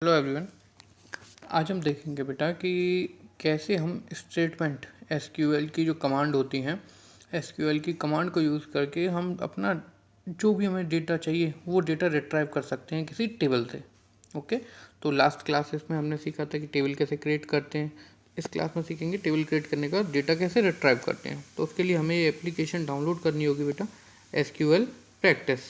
Hello everyone. आज हम देखेंगे बेटा कि कैसे हम स्टेटमेंट एसक्यूएल की जो कमांड होती हैं, एसक्यूएल की कमांड को यूज़ करके हम अपना जो भी हमें डेटा चाहिए वो डेटा रिट्राइव कर सकते हैं किसी टेबल से। ओके, तो लास्ट क्लासेस में हमने सीखा था कि टेबल कैसे क्रिएट करते हैं। इस क्लास में सीखेंगे टेबल क्रिएट करने का डेटा कैसे रिट्राइव करते हैं। तो उसके लिए हमें ये एप्लीकेशन डाउनलोड करनी होगी बेटा, एसक्यूएल प्रैक्टिस।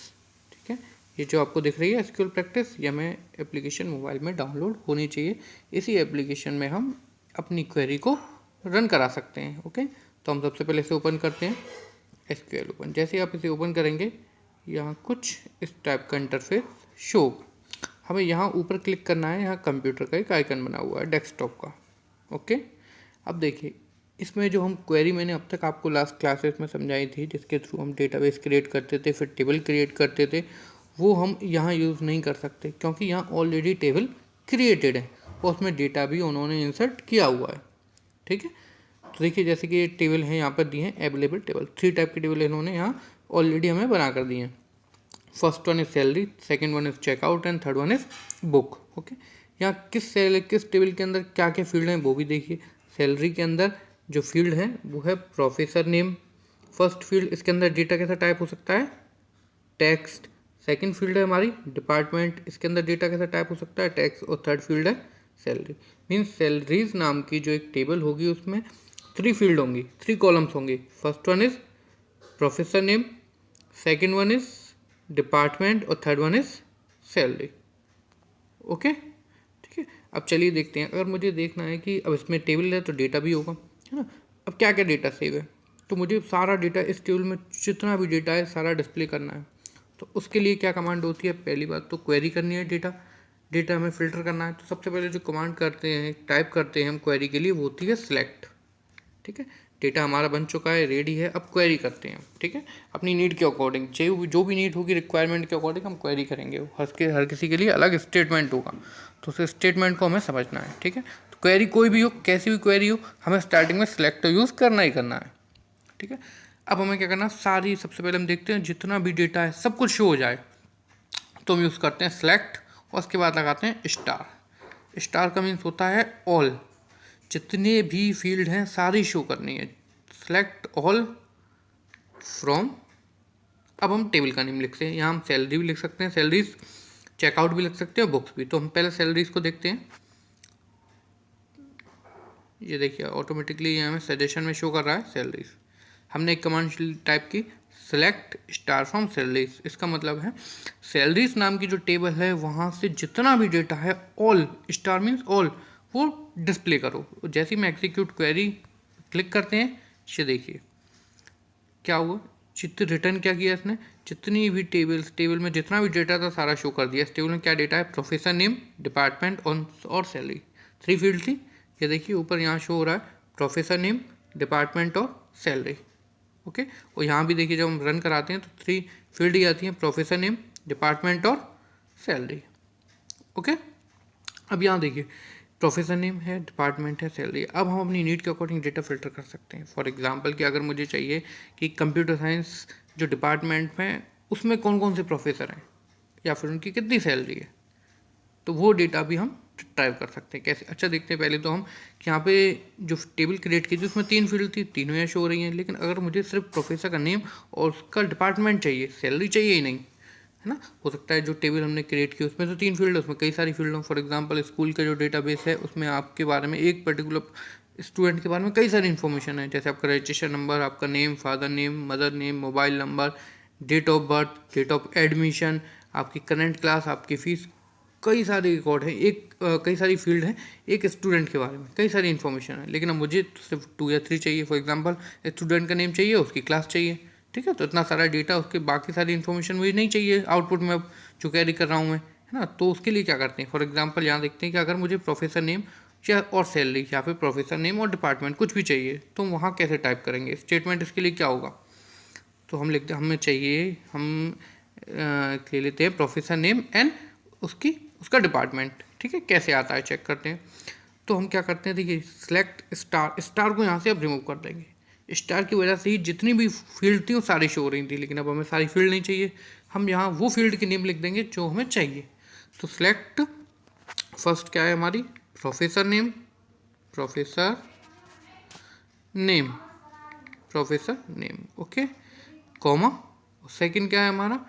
ठीक है, ये जो आपको दिख रही है एसक्यूएल प्रैक्टिस, ये हमें एप्लीकेशन मोबाइल में डाउनलोड होनी चाहिए। इसी एप्लीकेशन में हम अपनी क्वेरी को रन करा सकते हैं। ओके, तो हम सबसे पहले इसे ओपन करते हैं, एसक्यूएल ओपन। जैसे ही आप इसे ओपन करेंगे यहाँ कुछ इस टाइप का इंटरफेस शो। हमें यहाँ ऊपर क्लिक करना है, यहाँ कंप्यूटर का एक आइकन बना हुआ है डेस्कटॉप का। ओके, अब देखिए इसमें जो हम क्वेरी मैंने अब तक आपको लास्ट क्लासेस में समझाई थी, जिसके थ्रू हम डेटाबेस क्रिएट करते थे, फिर टेबल क्रिएट करते थे, वो हम यहाँ यूज़ नहीं कर सकते क्योंकि यहाँ ऑलरेडी टेबल क्रिएटेड है और उसमें डेटा भी उन्होंने इंसर्ट किया हुआ है। ठीक है, तो देखिए जैसे कि टेबल है यहाँ पर दिए हैं अवेलेबल टेबल, 3 टाइप के टेबल इन्होंने यहाँ ऑलरेडी हमें बना कर दिए हैं। First one is salary, second one is checkout and third one is book. Okay, यहाँ किस टेबल के अंदर क्या क्या फील्ड हैं वो भी देखिए। सैलरी के अंदर जो फील्ड है वो है प्रोफेसर नेम, फर्स्ट फील्ड, इसके अंदर डेटा कैसा टाइप हो सकता है, टेक्स्ट। सेकंड फील्ड है हमारी डिपार्टमेंट, इसके अंदर डेटा कैसा टाइप हो सकता है, टेक्स्ट। और थर्ड फील्ड है सैलरी। मीन्स सैलरीज नाम की जो एक टेबल होगी उसमें 3 फील्ड होंगी, 3 कॉलम्स होंगी। First one is professor name, second one is department और third one is salary. Okay, ठीक है। अब चलिए देखते हैं, अगर मुझे देखना है कि अब इसमें टेबल है तो डेटा भी होगा, है ना। अब क्या क्या डेटा सेव है, तो मुझे सारा डेटा इस टेबल में जितना भी डेटा है सारा डिस्प्ले करना है। तो उसके लिए क्या कमांड होती है, पहली बात तो क्वेरी करनी है, डेटा हमें फिल्टर करना है। तो सबसे पहले जो कमांड करते हैं, टाइप करते हैं हम क्वेरी के लिए, वो होती है सिलेक्ट। ठीक है, डेटा हमारा बन चुका है, रेडी है, अब क्वेरी करते हैं। ठीक है, अपनी नीड के अकॉर्डिंग, जो भी नीड होगी रिक्वायरमेंट के अकॉर्डिंग हम क्वेरी करेंगे। हर किसी के लिए अलग स्टेटमेंट होगा, तो उस स्टेटमेंट को हमें समझना है। ठीक है, तो क्वेरी कोई भी हो, कैसी भी क्वेरी हो, हमें स्टार्टिंग में सिलेक्ट तो यूज़ करना ही करना है। ठीक है, अब हमें क्या करना, सारी सबसे पहले हम देखते हैं जितना भी डेटा है सब कुछ शो हो जाए, तो हम यूज़ करते हैं सेलेक्ट और उसके बाद लगाते हैं स्टार। स्टार का मीन्स होता है ऑल, जितने भी फील्ड हैं सारी शो करनी है। सेलेक्ट ऑल फ्रॉम, अब हम टेबल का नेम लिखते हैं, यहाँ हम सैलरी भी लिख सकते हैं, सैलरीज, चेकआउट भी लिख सकते हैं और बुक्स भी। तो हम पहले सैलरीज को देखते हैं। ये देखिए ऑटोमेटिकली ये हमें सजेशन में शो कर रहा है सैलरीज। हमने एक कमांड टाइप की, सेलेक्ट स्टार फ्रॉम सैलरीज। इसका मतलब है सैलरीज नाम की जो टेबल है वहाँ से जितना भी डेटा है ऑल, स्टार मीन्स ऑल, वो डिस्प्ले करो। जैसे ही मैं एग्जीक्यूट क्वेरी क्लिक करते हैं, ये देखिए क्या हुआ, जितने रिटर्न क्या किया इसने, जितनी भी टेबल में जितना भी डेटा था सारा शो कर दिया। इस टेबल में क्या डेटा है, प्रोफेसर नेम, डिपार्टमेंट और सैलरी, 3 फील्ड थी। ये देखिए ऊपर यहाँ शो हो रहा है प्रोफेसर नेम, डिपार्टमेंट और सैलरी। ओके, और यहाँ भी देखिए जब हम रन कराते हैं तो 3 फील्ड ही आती हैं, प्रोफेसर नेम, डिपार्टमेंट और सैलरी। ओके, अब यहाँ देखिए प्रोफेसर नेम है, डिपार्टमेंट है, सैलरी। अब हम अपनी नीड के अकॉर्डिंग डेटा फिल्टर कर सकते हैं। फॉर एग्जांपल कि अगर मुझे चाहिए कि कंप्यूटर साइंस जो डिपार्टमेंट में उसमें कौन कौन से प्रोफेसर हैं या फिर उनकी कितनी सैलरी है, तो वो डेटा भी हम टाइप कर सकते हैं। कैसे, अच्छा देखते हैं पहले तो हम कि यहाँ पे जो टेबल क्रिएट की थी उसमें 3 फील्ड थी, तीनों यहाँ शो हो रही हैं। लेकिन अगर मुझे सिर्फ प्रोफेसर का नेम और उसका डिपार्टमेंट चाहिए, सैलरी चाहिए ही नहीं, है ना। हो सकता है जो टेबल हमने क्रिएट की उसमें तो 3 फील्ड है, उसमें कई सारी फील्ड हो। फॉर एग्जांपल स्कूल का जो डेटाबेस है उसमें आपके बारे में, एक पर्टिकुलर स्टूडेंट के बारे में कई सारी इन्फॉर्मेशन है, जैसे आपका रजिस्ट्रेशन नंबर, आपका name, father name, mother name, mobile number, date of birth, date of admission, आपकी करंट क्लास, आपकी फ़ीस, कई सारे रिकॉर्ड हैं, कई सारी फील्ड हैं एक स्टूडेंट के बारे में, कई सारी इन्फॉर्मेशन है। लेकिन अब मुझे सिर्फ 2 या 3 चाहिए। फॉर एग्जांपल स्टूडेंट का नेम चाहिए, उसकी क्लास चाहिए। ठीक है, तो इतना सारा डेटा, उसके बाकी सारी इन्फॉर्मेशन मुझे नहीं चाहिए आउटपुट में अब जो कैरी कर रहा हूँ मैं, है ना। तो उसके लिए क्या करते हैं, फॉर एग्जांपल यहाँ देखते हैं कि अगर मुझे प्रोफेसर नेम या और सैलरी या फिर प्रोफेसर नेम और डिपार्टमेंट कुछ भी चाहिए, तो वहाँ कैसे टाइप करेंगे, स्टेटमेंट इसके लिए क्या होगा। तो हम लिखते हैं, हमें चाहिए, हम ले लेते हैं प्रोफेसर नेम एंड उसका डिपार्टमेंट। ठीक है, कैसे आता है चेक करते हैं। तो हम क्या करते हैं, देखिए सेलेक्ट स्टार को यहाँ से अब रिमूव कर देंगे। स्टार की वजह से ही जितनी भी फील्ड थी वो सारी शो हो रही थी, लेकिन अब हमें सारी फील्ड नहीं चाहिए। हम यहाँ वो फील्ड के नेम लिख देंगे जो हमें चाहिए। तो सेलेक्ट फर्स्ट क्या है हमारी, professor name, professor name, professor name, okay, comma, second क्या है हमारा,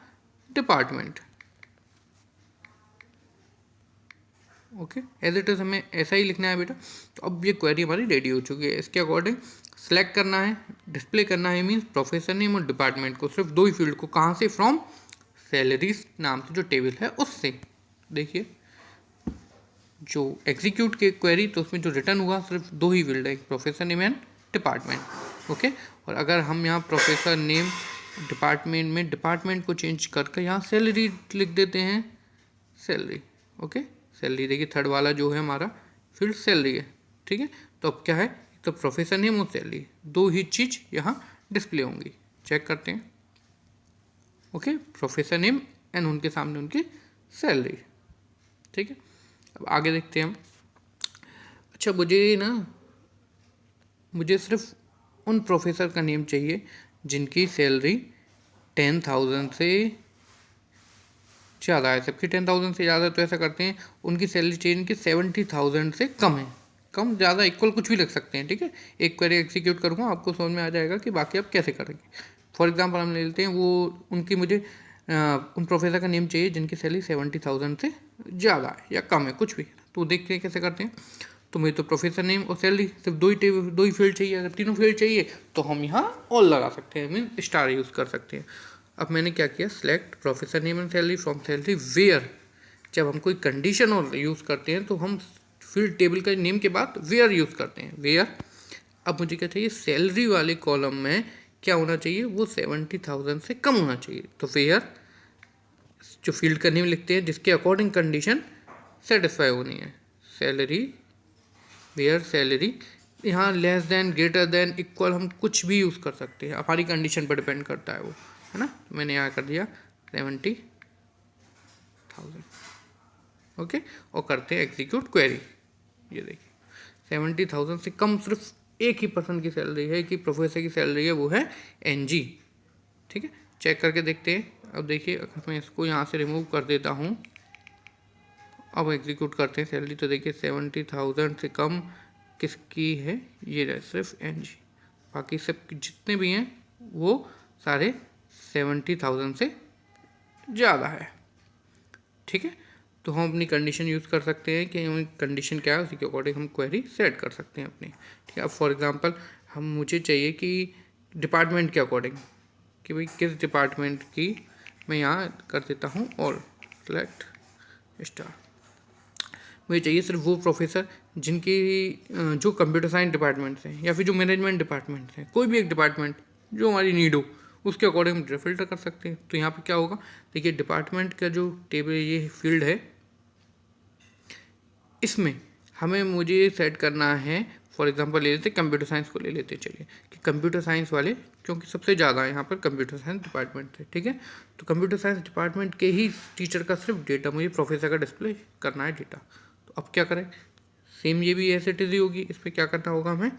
department, okay, as it is हमें ऐसा ही लिखना है बेटा। तो अब ये क्वेरी हमारी रेडी हो चुकी है। इसके अकॉर्डिंग सेलेक्ट करना है, डिस्प्ले करना है, मीन्स प्रोफेसर नेम और डिपार्टमेंट को, सिर्फ दो ही फील्ड को, कहाँ से, फ्रॉम सैलरीज नाम से जो टेबल है उससे। देखिए जो एग्जीक्यूट के क्वेरी, तो उसमें जो रिटर्न हुआ सिर्फ दो ही फील्ड है, professor name and department, okay. और अगर हम यहाँ प्रोफेसर नेम डिपार्टमेंट में डिपार्टमेंट को चेंज करके यहाँ सैलरी लिख देते हैं, सैलरी, ओके, सैलरी। देखिए थर्ड वाला जो है हमारा फील्ड सैलरी है, ठीक है। तो अब क्या है, तो प्रोफेसर नेम और सैलरी दो ही चीज़ यहाँ डिस्प्ले होंगी। चेक करते हैं, ओके, प्रोफेसर नेम एंड उनके सामने उनकी सैलरी, ठीक है। अब आगे देखते हैं हम। अच्छा मुझे सिर्फ उन प्रोफेसर का नेम चाहिए जिनकी सैलरी 10,000 से ज़्यादा है। सबकी 10,000 से ज़्यादा, तो ऐसा करते हैं उनकी सैलरी चाहिए इनकी 70,000 से कम है। कम ज़्यादा इक्वल कुछ भी लिख सकते हैं, ठीक है। एक क्वेरी एग्जीक्यूट करूँगा, आपको समझ में आ जाएगा कि बाकी आप कैसे करेंगे। फॉर एग्जांपल हम ले लेते हैं वो उनकी मुझे उन प्रोफेसर का नेम चाहिए जिनकी सैलरी 70,000 से ज़्यादा है या कम है, कुछ भी। तो देखते हैं कैसे करते हैं। तो मुझे तो प्रोफेसर नेम और सैलरी सिर्फ दो ही फील्ड चाहिए। अगर तीनों फील्ड चाहिए तो हम यहाँ ऑल लगा सकते हैं, मीन स्टार यूज़ कर सकते हैं। अब मैंने क्या किया, select professor name and salary from salary where. जब हम कोई कंडीशन और यूज़ करते हैं तो हम फील्ड टेबल का नेम के बाद वेयर यूज़ करते हैं, वेयर। अब मुझे क्या चाहिए, सैलरी वाले कॉलम में क्या होना चाहिए, वो 70,000 से कम होना चाहिए। तो वेयर जो फील्ड का नेम लिखते हैं जिसके अकॉर्डिंग कंडीशन सेटिस्फाई होनी है, सैलरी, वेयर सैलरी। यहाँ less than, greater than, equal हम कुछ भी यूज़ कर सकते हैं, हमारी कंडीशन पर डिपेंड करता है वो, है ना। मैंने यहाँ कर दिया 70,000, ओके, और करते हैं एग्जीक्यूट क्वेरी। ये देखिए 70,000 से कम सिर्फ एक ही पर्सन की सैलरी है, एक ही प्रोफेसर की सैलरी है, वो है NG, ठीक है। चेक करके देखते हैं। अब देखिए अगर मैं इसको यहाँ से रिमूव कर देता हूँ, अब एग्जीक्यूट करते हैं सैलरी, तो देखिए 70,000 से कम किसकी है, ये रहे सिर्फ NG। बाकी सब जितने भी हैं वो सारे 70,000 से ज़्यादा है, ठीक है। तो हम अपनी कंडीशन यूज़ कर सकते हैं कि हमें कंडीशन क्या है उसी के अकॉर्डिंग हम क्वेरी सेट कर सकते हैं अपनी, ठीक है। अब फॉर एग्जांपल मुझे चाहिए कि डिपार्टमेंट के अकॉर्डिंग कि भाई किस डिपार्टमेंट की, मैं यहाँ कर देता हूँ और सेलेक्ट स्टार। मुझे चाहिए सिर्फ वो प्रोफेसर जिनकी जो कंप्यूटर साइंस डिपार्टमेंट से या फिर जो मैनेजमेंट डिपार्टमेंट से, कोई भी एक डिपार्टमेंट जो हमारी नीड हो, उसके अकॉर्डिंग हम फिल्टर कर सकते हैं। तो यहाँ पे क्या होगा, देखिए डिपार्टमेंट का जो टेबल, ये फील्ड है, इसमें मुझे सेट करना है। फॉर एग्जांपल ले लेते कंप्यूटर साइंस को ले लेते, चलिए, कि कंप्यूटर साइंस वाले, क्योंकि सबसे ज़्यादा यहाँ पर कंप्यूटर साइंस डिपार्टमेंट थे, ठीक है। तो कंप्यूटर साइंस डिपार्टमेंट के ही टीचर का सिर्फ डेटा मुझे प्रोफेसर का डिस्प्ले करना है डेटा। तो अब क्या करें, सेम ये भी ऐसे इट ही होगी। इस पर क्या करना होगा हमें,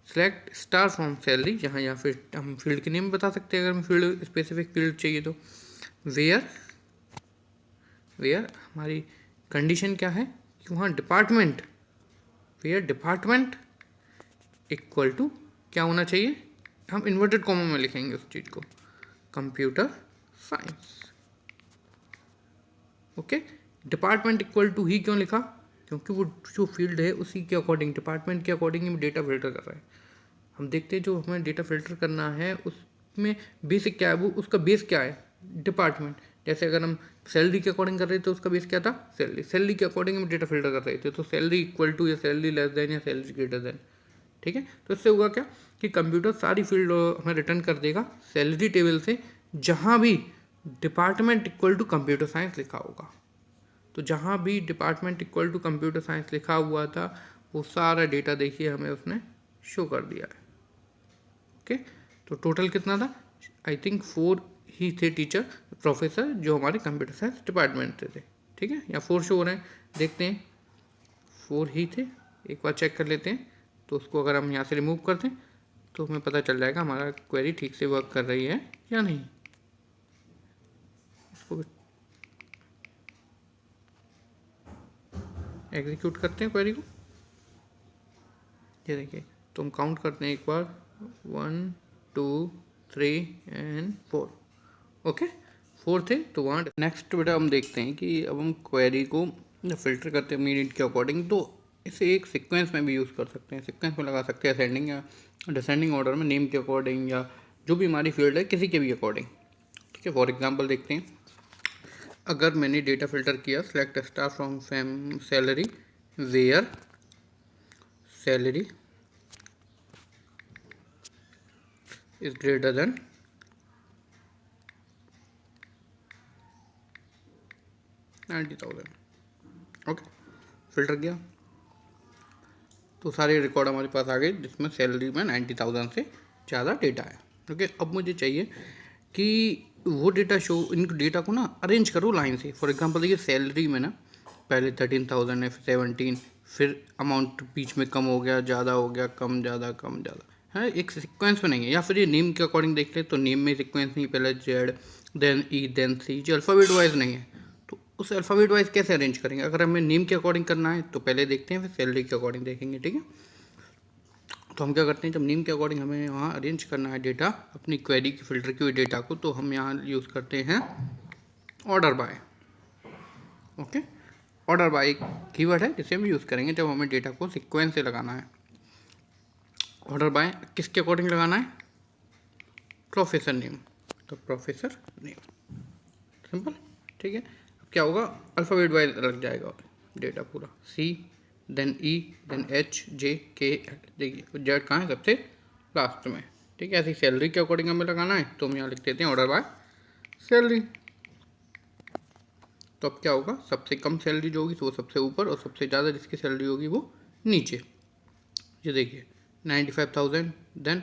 सेलेक्ट स्टार फ्रॉम सैलरी, जहाँ या फिर हम फील्ड के नेम बता सकते हैं अगर हमें फील्ड स्पेसिफिक फील्ड चाहिए तो। वेयर हमारी कंडीशन क्या है कि वहाँ department, where department equal to क्या होना चाहिए, हम इन्वर्टेड कॉमा में लिखेंगे उस चीज़ को, computer science, okay. Department equal to ही क्यों लिखा, क्योंकि वो जो फील्ड है उसी के अकॉर्डिंग, डिपार्टमेंट के अकॉर्डिंग ही डेटा फिल्टर कर रहा है। हम देखते हैं जो हमें डेटा फिल्टर करना है उसमें बेसिक क्या है, वो उसका बेस क्या है, डिपार्टमेंट। जैसे अगर हम सैलरी के अकॉर्डिंग कर रहे थे तो उसका बेस क्या था, सैलरी के अकॉर्डिंग हम डेटा फिल्टर कर रहे थे, तो सैलरी इक्वल टू या सैलरी लेस देन या सैलरी ग्रेटर देन, ठीक है। तो इससे होगा क्या कि कंप्यूटर सारी फील्ड हमें रिटर्न कर देगा सैलरी टेबल से, जहाँ भी department equal to computer science लिखा होगा। तो जहाँ भी department equal to computer science लिखा हुआ था वो सारा डेटा देखिए हमें उसने शो कर दिया है, ओके। तो टोटल कितना था, आई थिंक 4 ही थे टीचर, प्रोफेसर जो हमारे कंप्यूटर साइंस डिपार्टमेंट से थे, ठीक है। या 4 शो हो रहे हैं, देखते हैं 4 ही थे, एक बार चेक कर लेते हैं। तो उसको अगर हम यहाँ से रिमूव कर दें तो हमें पता चल जाएगा हमारा क्वेरी ठीक से वर्क कर रही है या नहीं। इसको एग्जीक्यूट करते हैं क्वेरी को। ये देखिए, तो हम काउंट करते हैं एक बार, 1 2 3 एंड 4। ओके, 4 थे तो वहाँ। नेक्स्ट बेटा हम देखते हैं कि अब हम क्वेरी को फिल्टर करते हैं अपनी नीड के अकॉर्डिंग, तो इसे एक सीक्वेंस में भी यूज़ कर सकते हैं। सीक्वेंस में लगा सकते हैं असेंडिंग या डिसेंडिंग ऑर्डर में, नेम के अकॉर्डिंग या जो भी हमारी फील्ड है किसी के भी अकॉर्डिंग। ठीक है, फॉर एग्जांपल देखते हैं, अगर मैंने डेटा फिल्टर किया select star from salary where salary is greater than 90,000। Okay, filter किया तो सारे रिकॉर्ड हमारे पास आ गए जिसमें सैलरी में 90,000 से ज़्यादा डेटा है। ओके, अब मुझे चाहिए कि वो डेटा शो, इन डेटा को ना अरेंज करो लाइन से। फॉर एग्जांपल देखिए, सैलरी में ना पहले 13,000 है, फिर 17, फिर अमाउंट बीच में कम हो गया, ज़्यादा हो गया, कम ज़्यादा कम ज़्यादा है, एक सीक्वेंस में नहीं है। या फिर ये नेम के अकॉर्डिंग देख ले तो नेम में सीक्वेंस नहीं, पहले जेड देन ई देन सी, जो अल्फ़ाबेट वाइज नहीं है। तो उस अल्फ़ाबेट वाइज कैसे अरेंज करेंगे? अगर हमें नेम के अकॉर्डिंग करना है तो पहले देखते हैं, फिर सैलरी के अकॉर्डिंग देखेंगे। ठीक है, तो हम क्या करते हैं, जब नेम के अकॉर्डिंग हमें यहाँ अरेंज करना है डेटा, अपनी क्वेरी की फिल्टर की हुई डेटा को, तो हम यहाँ यूज़ करते हैं order by. Okay, order by एक कीवर्ड है जिसे हम यूज़ करेंगे जब हमें डेटा को सीक्वेंस से लगाना है। ऑर्डर बाय किसके अकॉर्डिंग लगाना है? प्रोफेसर नेम, तो प्रोफेसर नेम, सिंपल। ठीक है, अब क्या होगा, अल्फ़ाबेट वाइज लग जाएगा डेटा पूरा, C then E then H J K L. देखिए जेड कहाँ है? सबसे लास्ट में। ठीक है, ऐसी सैलरी के अकॉर्डिंग हमें लगाना है तो हम यहाँ लिख देते हैं ऑर्डर बाय सैलरी। तो अब क्या होगा, सबसे कम सैलरी जो होगी तो वो सबसे ऊपर, और सबसे ज़्यादा जिसकी सैलरी होगी वो नीचे। ये देखिए 95,000 देन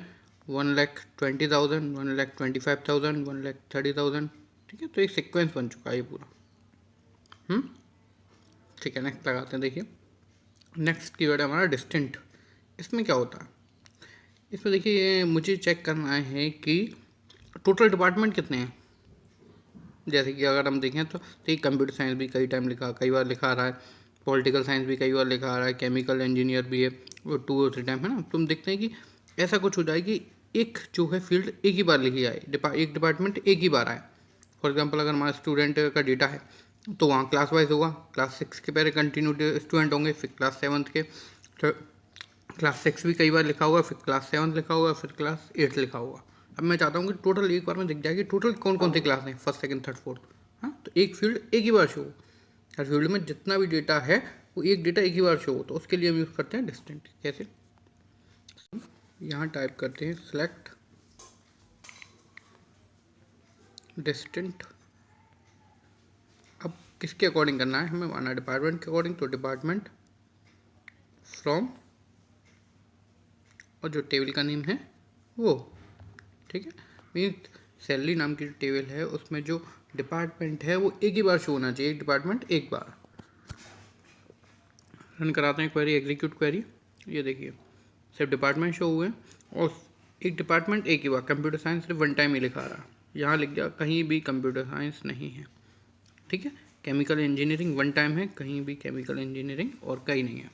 1,20,000 1,25,000 1,30,000। ठीक है, तो एक सीक्वेंस बन चुका है ये पूरा। ठीक है, नेक्स्ट लगाते हैं। देखिए नेक्स्ट कीवर्ड है हमारा डिस्टेंट। इसमें क्या होता है, इसमें देखिए मुझे चेक करना है कि टोटल डिपार्टमेंट कितने हैं। जैसे कि अगर हम देखें तो कंप्यूटर साइंस भी कई टाइम लिखा, कई बार लिखा आ रहा है, पॉलिटिकल साइंस भी कई बार लिखा आ रहा है, केमिकल इंजीनियर भी है, वो 2 और 3 टाइम है ना। तो हम देखते हैं कि ऐसा कुछ हो जाए कि एक जो है फील्ड एक ही बार लिखी जाए, एक डिपार्टमेंट एक ही बार आए। फॉर एग्जांपल अगर हमारा स्टूडेंट का डेटा है तो वहाँ क्लास वाइज होगा, क्लास 6 के पहले कंटिन्यू स्टूडेंट होंगे, फिर क्लास 7 के, तो क्लास 6 भी कई बार लिखा होगा, फिर क्लास 7 लिखा होगा, फिर क्लास 8 लिखा होगा। अब मैं चाहता हूँ कि टोटल एक बार में दिख जाए कि टोटल कौन कौन सी क्लास हैं, फर्स्ट सेकंड थर्ड फोर्थ। हाँ, तो एक फील्ड एक ही बार शो हो, हर फील्ड में जितना भी डेटा है वो एक डेटा एक ही बार शो हो, तो उसके लिए हम यूज़ करते हैं डिस्टेंट। कैसे, यहाँ टाइप करते हैं सेलेक्ट डिस्टेंट। अब किसके अकॉर्डिंग करना है हमें, माना डिपार्टमेंट के अकॉर्डिंग, तो डिपार्टमेंट फ्रॉम और जो टेबल का नेम है वो। ठीक है, मीन्स सैलरी नाम की जो टेबल है उसमें जो डिपार्टमेंट है वो एक ही बार शो होना चाहिए, एक डिपार्टमेंट एक बार। रन कराते हैं क्वेरी, एग्जीक्यूट क्वेरी। ये देखिए सिर्फ डिपार्टमेंट शो हुए और एक डिपार्टमेंट एक ही बार, कंप्यूटर साइंस सिर्फ 1 टाइम ही लिखा रहा, यहाँ लिख दिया कहीं भी कंप्यूटर साइंस नहीं है। ठीक है, केमिकल इंजीनियरिंग 1 टाइम है, कहीं भी केमिकल इंजीनियरिंग और कहीं नहीं है।